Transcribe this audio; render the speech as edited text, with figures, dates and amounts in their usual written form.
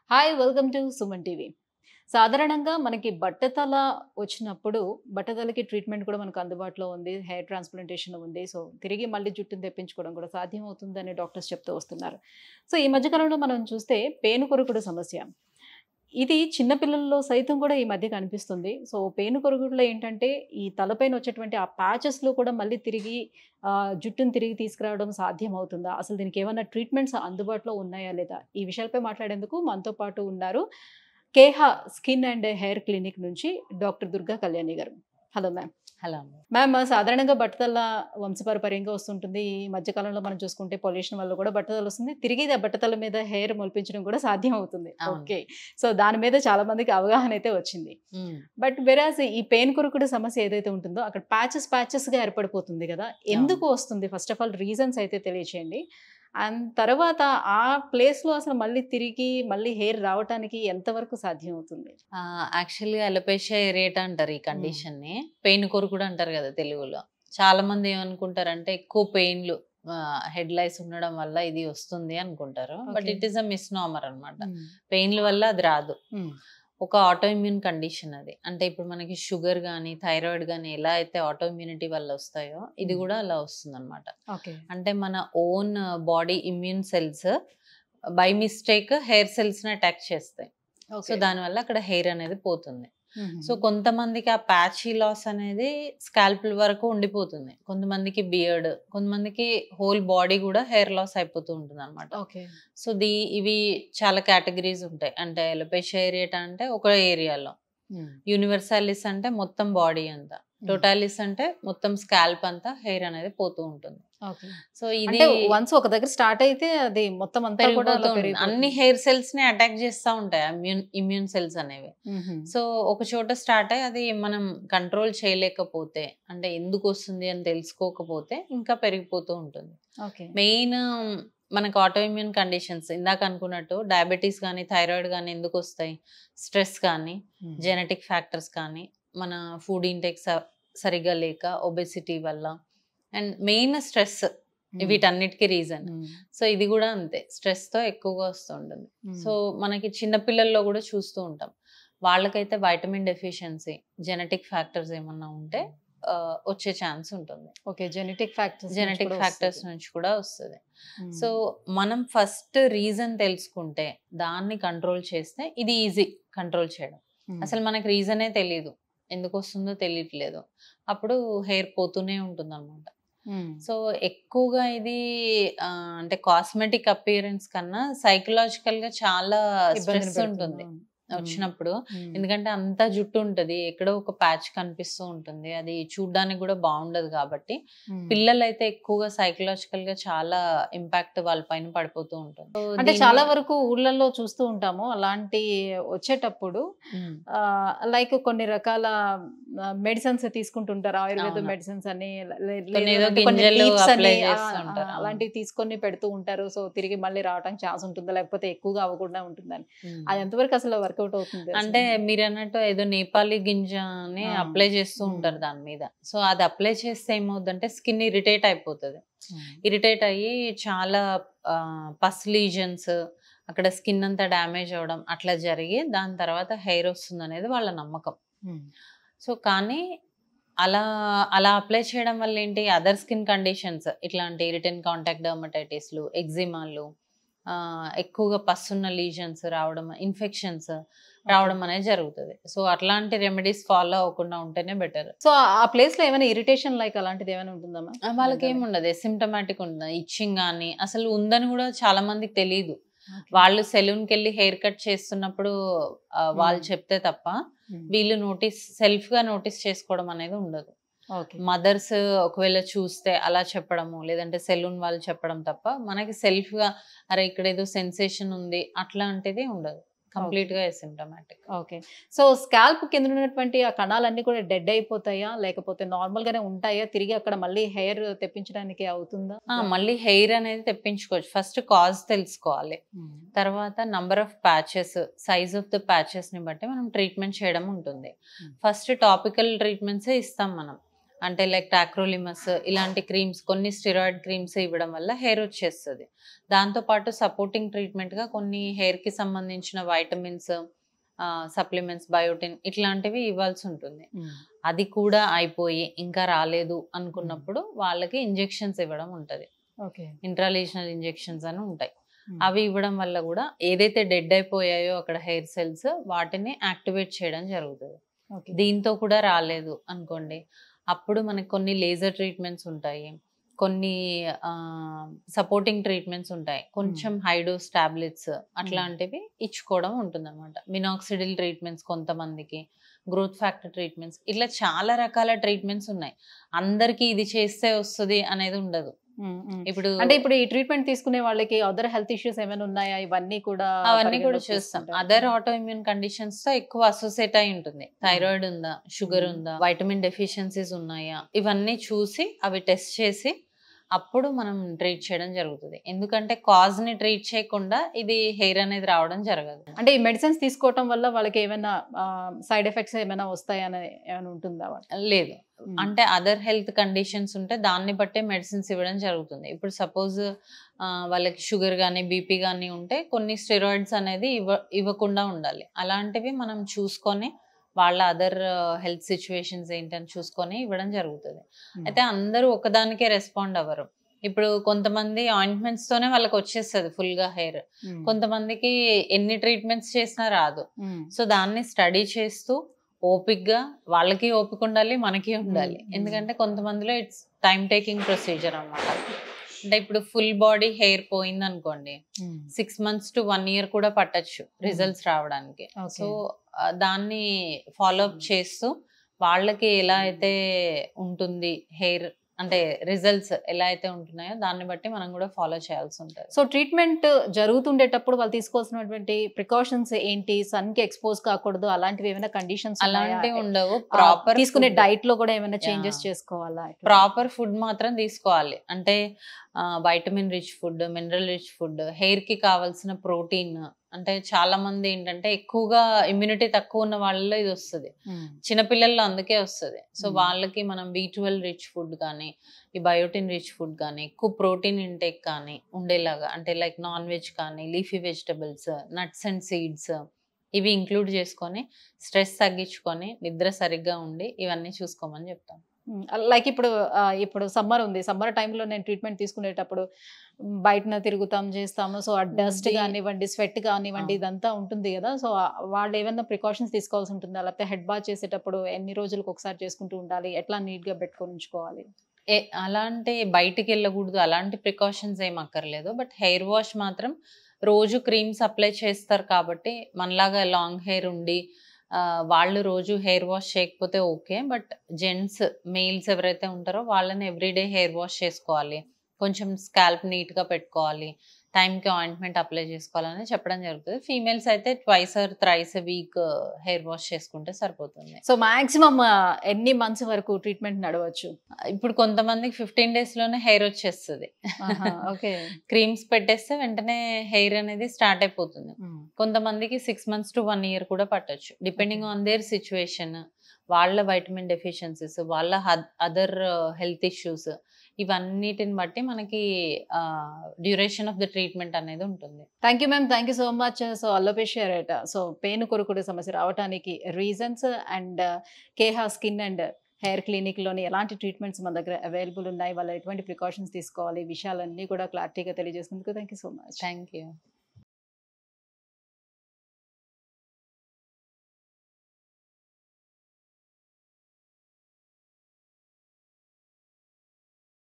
Hi welcome to Suman TV. సాధారణంగా మనకి బట్టతల వచ్చినప్పుడు బట్టతలకి ట్రీట్మెంట్ కూడా మనకు అందుబాటులో ఉంది. హెయిర్ ట్రాన్స్‌ప్లాంటేషన్ ఉంది. సో, తిరిగి మళ్ళీ జుట్టుని తెప్పించుకోవడం కూడా సాధ్యమవుతుందని డాక్టర్స్ చెప్తూ వస్తున్నారు. సో, ఈ మధ్య కాలంలో మనం చూస్తే పేనుకొరుకుడు సమస్య. ఇది చిన్న పిల్లల్లో సైతం కూడా ఈ మధ్య కనిపిస్తుంది. సో, పేనుకొరుకుడులో ఏంటంటే ఈ తలపైన వచ్చేటువంటి ఆ ప్యాచెస్‌లో కూడా మళ్ళీ తిరిగి జుట్టుని తిరిగి తీసుకురావడం సాధ్యమవుతుందా? అసలు దీనికి ఏమన్నా ట్రీట్మెంట్స్ అందుబాటులో ఉన్నాయా లేదా? ఈ విషయాలపై మాట్లాడేందుకు మనతో పాటు ఉన్నారు. కేహ స్కిన్ అండ్ హెయిర్ క్లినిక్ నుంచి డాక్టర్ దుర్గా కళ్యాణి గారు. Hello ma'am. హలో. మ్యామ్, సాధారణంగా బట్టతల వంశపారంపర్యంగా వస్తుంటుంది. ఈ మధ్య కాలంలో మనం చూసుకుంటే పొల్యూషన్ వల్ల కూడా బట్టతల వస్తుంది. తిరిగి ఆ బట్టతల మీద హెయిర్ మొలిపించడం కూడా సాధ్యం అవుతుంది. అవును. ఓకే. సో, దాని మీద చాలా మందికి అవగాహన అయితే వచ్చింది. బట్ వెరాజ్ ఈ పెయిన్ కొరుకుడు సమస్య ఏదైతే ఉంటుందో అక్కడ ప్యాచెస్‌గా ఏర్పడిపోతుంది కదా! ఎందుకు వస్తుంది? ఫస్ట్ ఆఫ్ ఆల్ రీజన్స్ అయితే తెలియచేయండి. అండ్ తర్వాత ఆ ప్లేస్‌లో అసలు మళ్ళీ తిరిగి మళ్ళీ హెయిర్ రావటానికి ఎంతవరకు సాధ్యం అవుతుంది? యాక్చువల్‌గా అలోపేషియా ఏరియేటా అంటారు ఈ కండిషన్‌ని. పెయిన్ కొరుకుడు అంటారు కదా తెలుగులో. చాలా మంది ఏమనుకుంటారంటే ఎక్కువ పెయిన్‌లు హెడ్ లైస్ ఉండడం వల్ల ఇది వస్తుంది అనుకుంటారు. But okay. It is a misnomer అన్నమాట. పెయిన్‌ల వల్ల అది రాదు. ఒక ఆటో ఇమ్యూన్ కండిషన్ అది. అంటే ఇప్పుడు మనకి షుగర్ గానీ, థైరాయిడ్ గానీ ఎలా అయితే ఆటో ఇమ్యూనిటీ వల్ల వస్తాయో ఇది కూడా అలా వస్తుందన్నమాట. ఓకే. అంటే మన own body immune cells by mistake hair సెల్స్‌ని అటాక్ చేస్తాయి. So, okay. దానివల్ల అక్కడ హెయిర్ అనేది పోతుంది. సో, హుహు. కొంతమందికి ఆ ప్యాచీ లాస్ అనేది స్కాల్ప్ వరకు ఉండిపోతుంది. కొంతమందికి బియర్డ్, కొంతమందికి హోల్ బాడీ కూడా హెయిర్ లాస్ అయిపోతూ ఉంటుందన్నమాట. ఓకే. సో, ఇవి చాలా కేటగిరీస్ ఉంటాయి. అంటే అలోపేషియా ఏరియేటా అంటే ఒక ఏరియాలో, యూనివర్సాలిస్ అంటే మొత్తం బాడీ అంతా, టోటాలిస్ అంటే మొత్తం స్కాల్ప్ అంతా హెయిర్ అనేది పోతూ ఉంటుంది. ఓకే. సో, అంటే ఇది వన్స్ ఒక దగ్గర స్టార్ట్ అయితే అది మొత్తం అంతా కూడా పెరిగిపోతూ అలా ఉంటుంది. పెరిగిపోతుంది. అన్ని హెయిర్ సెల్స్ ని అటాక్ చేస్తూ ఉంటాయి ఇమ్యూన్ సెల్స్ అనేవి. హుహు. సో, ఒక చోట స్టార్ట్ అయ్యి అది మనం కంట్రోల్ చేయలేకపోతే, అంటే ఎందుకు వస్తుంది అని తెలుసుకోకపోతే ఇంకా పెరిగిపోతూ ఉంటుంది. ఓకే. మెయిన్ మనకు ఆటో ఇమ్యూన్ కండిషన్స్ ఇందాక అనుకున్నట్టు డయాబెటీస్ కానీ, థైరాయిడ్ కానీ ఎందుకు వస్తాయి? స్ట్రెస్ కానీ, జెనెటిక్ ఫ్యాక్టర్స్ కానీ, మన ఫుడ్ ఇంటేక్ సరిగ్గా లేక, ఒబెసిటీ వల్ల, అండ్ మెయిన్ స్ట్రెస్ వీటన్నిటికీ రీజన్. సో, ఇది కూడా అంతే, స్ట్రెస్ తో ఎక్కువగా వస్తుంటుంది. సో, మనకి చిన్నపిల్లల్లో కూడా చూస్తూ ఉంటాం. వాళ్ళకైతే వైటమిన్ డెఫిషియన్సీ, జెనెటిక్ ఫ్యాక్టర్స్ ఏమన్నా ఉంటే వచ్చే ఛాన్స్ ఉంటుంది. ఓకే. జెనెటిక్ ఫ్యాక్టర్స్ నుంచి కూడా వస్తుంది. సో, మనం ఫస్ట్ రీజన్ తెలుసుకుంటే దాన్ని కంట్రోల్ చేస్తే ఇది ఈజీ కంట్రోల్ చేయడం. అసలు మనకి రీజనే తెలియదు, ఎందుకు వస్తుందో తెలియట్లేదు, అప్పుడు హెయిర్ పోతూనే ఉంటుంది అనమాట. సో, ఎక్కువగా ఇది అంటే కాస్మెటిక్ అపియరెన్స్ కన్నా సైకలాజికల్ గా చాలా స్ట్రెస్ ఉంటుంది వచ్చినప్పుడు. ఎందుకంటే అంతా జుట్టు ఉంటది, ఎక్కడో ఒక ప్యాచ్ కనిపిస్తూ ఉంటుంది, అది చూడ్డానికి కూడా బాగుండదు. కాబట్టి పిల్లలైతే ఎక్కువగా సైకలాజికల్ గా చాలా ఇంపాక్ట్ వాళ్ళ పైన పడిపోతూ ఉంటుంది. అంటే చాలా వరకు ఊర్లలో చూస్తూ ఉంటాము అలాంటి వచ్చేటప్పుడు. లైక్ కొన్ని రకాల మెడిసిన్స్ తీసుకుంటుంటారు, ఆయుర్వేద మెడిసిన్స్ అని, అలాంటివి తీసుకొని పెడుతూ ఉంటారు. సో, తిరిగి మళ్ళీ రావడానికి ఛాన్స్ ఉంటుందా, లేకపోతే ఎక్కువగా అవ్వకుండా ఉంటుందని, అది ఎంతవరకు అసలు వర్కౌట్ అవుతుంది? అంటే మీరు అన్నట్టు ఏదో నేపాలి గింజ అని అప్లై చేస్తూ ఉంటారు దాని మీద. సో, అది అప్లై చేస్తే ఏమవుతుందంటే స్కిన్ ఇరిటేట్ అయిపోతుంది. ఇరిటేట్ అయ్యి చాలా పస్ లీజన్స్, అక్కడ స్కిన్ అంతా డ్యామేజ్ అవ్వడం అట్లా జరిగి దాని తర్వాత హెయిర్ వస్తుంది అనేది వాళ్ళ నమ్మకం. సో, కానీ అలా అప్లై చేయడం వల్ల ఏంటి, అదర్ స్కిన్ కండిషన్స్ ఇట్లాంటి ఇరిటెంట్ కాంటాక్ట్ డర్మటైటిస్లు, ఎగ్జిమాలు, ఎక్కువగా పస్సున్న లీజన్స్ రావడం, ఇన్ఫెక్షన్స్ రావడం అనేది జరుగుతుంది. సో, అట్లాంటి రెమెడీస్ ఫాలో అవ్వకుండా ఉంటేనే బెటర్. సో, ఆ ప్లేస్ లో ఏమైనా ఇరిటేషన్ లైక్ అలాంటిది ఏమైనా ఉంటుందా? వాళ్ళకి ఏముండదు, సిమ్టమాటిక్ ఉంటుంది. ఇచ్చింగ్ కానీ అసలు ఉందని కూడా చాలా మందికి తెలియదు. వాళ్ళు సెలూన్కి వెళ్ళి హెయిర్ కట్ చేస్తున్నప్పుడు వాళ్ళు చెప్తే తప్ప వీళ్ళు సెల్ఫ్ గా నోటీస్ చేసుకోవడం అనేది ఉండదు. మదర్స్ ఒకవేళ చూస్తే అలా చెప్పడము, లేదంటే సెలూన్ వాళ్ళు చెప్పడం తప్ప మనకి సెల్ఫ్ గా అరే ఇక్కడ ఏదో సెన్సేషన్ ఉంది అట్లాంటిది ఉండదు. కంప్లీట్ గా అసిమ్టమాటిక్. ఓకే. సో, స్కాల్ప్ కింద ఉన్నటువంటి ఆ కణాలన్నీ కూడా డెడ్ అయిపోతాయా, లేకపోతే నార్మల్ గానే ఉంటాయా? తిరిగి అక్కడ మళ్ళీ హెయిర్ తెప్పించడానికి అవుతుందా? మళ్ళీ హెయిర్ అనేది తెప్పించుకోవచ్చు. ఫస్ట్ కాజ్ తెలుసుకోవాలి, తర్వాత number of patches, size of the patches ని బట్టి మనం ట్రీట్మెంట్ చేయడం ఉంటుంది. ఫస్ట్ టాపికల్ ట్రీట్మెంట్సే ఇస్తాం మనం. అంటే లైక్ టాక్రోలిమస్ ఇలాంటి క్రీమ్స్, కొన్ని స్టెరాయిడ్ క్రీమ్స్ ఇవ్వడం వల్ల హెయిర్ వచ్చేస్తుంది. దాంతోపాటు సపోర్టింగ్ ట్రీట్మెంట్గా కొన్ని హెయిర్కి సంబంధించిన వైటమిన్స్, సప్లిమెంట్స్, బయోటిన్ ఇట్లాంటివి ఇవ్వాల్సి ఉంటుంది. అది కూడా అయిపోయి ఇంకా రాలేదు అనుకున్నప్పుడు వాళ్ళకి ఇంజెక్షన్స్ ఇవ్వడం ఉంటుంది. ఇంట్రాలీషనల్ ఇంజెక్షన్స్ అని ఉంటాయి. అవి ఇవ్వడం వల్ల కూడా ఏదైతే డెడ్ అయిపోయాయో అక్కడ హెయిర్ సెల్స్ వాటిని యాక్టివేట్ చేయడం జరుగుతుంది. దీంతో కూడా రాలేదు అనుకోండి, అప్పుడు మనకి కొన్ని లేజర్ ట్రీట్మెంట్స్ ఉంటాయి, కొన్ని సపోర్టింగ్ ట్రీట్మెంట్స్ ఉంటాయి, కొంచెం హైడోస్ టాబ్లెట్స్ అట్లాంటివి ఇచ్చుకోవడం ఉంటుంది అనమాట. మినాక్సిడిల్ ట్రీట్మెంట్స్ కొంతమందికి, గ్రోత్ ఫ్యాక్టర్ ట్రీట్మెంట్స్, ఇట్లా చాలా రకాల ట్రీట్మెంట్స్ ఉన్నాయి. అందరికీ ఇది చేస్తే వస్తుంది అనేది ఉండదు. ఇప్పుడు ఈ ట్రీట్మెంట్ తీసుకునే వాళ్ళకి అదర్ హెల్త్ ఇష్యూస్ ఏమైనా ఉన్నాయా? అవన్నీ కూడా చూస్తాం. అదర్ ఆటో ఇమ్యూన్ కండిషన్స్ తో ఎక్కువ అసోసియేట్ అయి ఉంటుంది. థైరాయిడ్ ఉందా, షుగర్ ఉందా, వైటమిన్ డెఫిషియన్సీస్ ఉన్నాయా, ఇవన్నీ చూసి అవి టెస్ట్ చేసి అప్పుడు మనం ట్రీట్ చేయడం జరుగుతుంది. ఎందుకంటే కాజ్ ని ట్రీట్ చేయకుండా ఇది హెయిర్ అనేది రావడం జరగదు. అంటే ఈ మెడిసిన్స్ తీసుకోవటం వల్ల వాళ్ళకి ఏమైనా సైడ్ ఎఫెక్ట్స్ ఏమైనా వస్తాయని ఏమైనా ఉంటుందా? లేదు, అంటే అదర్ హెల్త్ కండిషన్స్ ఉంటే దాన్ని బట్టే మెడిసిన్స్ ఇవ్వడం జరుగుతుంది. ఇప్పుడు సపోజ్ వాళ్ళకి షుగర్ కానీ బీపీ కానీ ఉంటే కొన్ని స్టెరాయిడ్స్ అనేది ఇవ్వకుండా ఉండాలి. అలాంటివి మనం చూసుకొని వాళ్ళ అదర్ హెల్త్ సిచ్యువేషన్స్ ఏంటని చూసుకొని ఇవ్వడం జరుగుతుంది. అయితే అందరూ ఒకదానికే రెస్పాండ్ అవ్వరు. ఇప్పుడు కొంతమంది ఆయింట్మెంట్స్ తోనే వాళ్ళకి వచ్చేస్తుంది ఫుల్ గా హెయిర్, కొంతమందికి ఎన్ని ట్రీట్మెంట్స్ చేసినా రాదు. సో దాన్ని స్టడీ చేస్తూ ఓపిక్గా, వాళ్ళకి ఓపిక ఉండాలి, మనకి ఉండాలి. ఎందుకంటే కొంతమందిలో ఇట్స్ టైం టేకింగ్ ప్రొసీజర్ అన్నమాట. అంటే ఇప్పుడు ఫుల్ బాడీ హెయిర్ పోయింది అనుకోండి, 6 months to 1 year కూడా పట్టచ్చు రిజల్ట్స్ రావడానికి. సో దాన్ని ఫాలో అప్ చేస్తూ వాళ్ళకి ఎలా అయితే ఉంటుంది హెయిర్, అంటే రిజల్ట్స్ ఎలా అయితే ఉంటున్నాయో దాన్ని బట్టి మనం కూడా ఫాలో చేయాల్సి ఉంటుంది. సో ట్రీట్మెంట్ జరుగుతుండేటప్పుడు వాళ్ళు తీసుకోవాల్సినటువంటి ప్రికాషన్స్ ఏంటి? సన్ కి ఎక్స్పోజ్ కాకూడదు, అలాంటివి ఏమైనా కండిషన్స్ అలాంటివి ఉండవు. ప్రాపర్ తీసుకునే డైట్ లో కూడా ఏమైనా చేంజెస్ చేసుకోవాలా? ప్రాపర్ ఫుడ్ మాత్రం తీసుకోవాలి. అంటే vitamin rich food, mineral rich food, hair కి కావాల్సిన ప్రోటీన్. అంటే చాలా మంది ఏంటంటే ఎక్కువగా ఇమ్యూనిటీ తక్కువ ఉన్న వాళ్ళలో ఇది వస్తుంది, చిన్నపిల్లల్లో అందుకే వస్తుంది. సో వాళ్ళకి మనం B12 రిచ్ ఫుడ్ కానీ, ఈ బయోటిన్ రిచ్ ఫుడ్ కానీ, ఎక్కువ ప్రోటీన్ ఇంటేక్ కానీ ఉండేలాగా, అంటే లైక్ నాన్ వెజ్ కానీ, leafy vegetables, nuts and seeds ఇవి ఇంక్లూడ్ చేసుకొని స్ట్రెస్ తగ్గించుకొని నిద్ర సరిగ్గా ఉండి ఇవన్నీ చూసుకోమని చెప్తాం. లైక్ ఇప్పుడు సమ్మర్ ఉంది, సమ్మర్ టైంలో నేను ట్రీట్మెంట్ తీసుకునేటప్పుడు బయటన తిరుగుతాం చేస్తాము. సో ఆ డస్ట్ కానివ్వండి, స్వెట్ కానివ్వండి, ఇదంతా ఉంటుంది కదా. సో వాళ్ళు ఏమైనా ప్రికాషన్స్ తీసుకోవాల్సి ఉంటుందా? లేకపోతే హెడ్ బాత్ చేసేటప్పుడు ఎన్ని రోజులకు ఒకసారి చేసుకుంటూ ఉండాలి? ఎట్లా నీట్ గా పెట్టుకొని ఉంచుకోవాలి? అలాంటి బయటికి వెళ్ళకూడదు, అలాంటి ప్రికాషన్స్ ఏం అక్కర్లేదు. బట్ హెయిర్ వాష్ మాత్రం రోజు క్రీమ్స్ అప్లై చేస్తారు కాబట్టి మనలాగా లాంగ్ హెయిర్ ఉండి వాళ్ళు రోజు హెయిర్ వాష్ చేయకపోతే ఓకే. బట్ జెంట్స్, మేల్స్ ఎవరైతే ఉంటారో వాళ్ళని ఎవ్రీడే హెయిర్ వాష్ చేసుకోవాలి, కొంచెం స్కాల్ప్ నీట్గా పెట్టుకోవాలి, టైంకి ఆయింట్మెంట్ అప్లై చేసుకోవాలని చెప్పడం జరుగుతుంది. ఫీమేల్స్ అయితే 2 or 3 వీక్ హెయిర్ వాష్ చేసుకుంటే సరిపోతుంది. సో మాక్సిమం ఎన్ని మంత్స్ వరకు ట్రీట్మెంట్ నడవచ్చు? ఇప్పుడు కొంతమందికి 15 days లోనే హెయిర్ వచ్చేస్తుంది. క్రీమ్స్ పెట్టేస్తే వెంటనే హెయిర్ అనేది స్టార్ట్ అయిపోతుంది. కొంతమందికి 6 months to 1 year కూడా పట్టొచ్చు, డిపెండింగ్ ఆన్ దేర్ సిచ్యువేషన్, వాళ్ళ వైటమిన్ డెఫిషియన్సీస్, వాళ్ళ అదర్ హెల్త్ ఇష్యూస్, ఇవన్నిటిని బట్టి మనకి డ్యూరేషన్ ఆఫ్ ద ట్రీట్మెంట్ అనేది ఉంటుంది. Thank you ma'am, thank you so much. So alopecia రేట్, సో పెయిన్ కొరుకుడే సమస్య రావడానికి రీజన్స్ అండ్ కేహా స్కిన్ అండ్ హెయిర్ క్లినిక్లోని ఎలాంటి ట్రీట్మెంట్స్ మన దగ్గర అవైలబుల్ ఉన్నాయి, వాళ్ళు ఎటువంటి ప్రికాషన్స్ తీసుకోవాలి, విషయాలన్నీ కూడా క్లారిటీగా తెలియజేసినందుకు thank you so much. Thank you.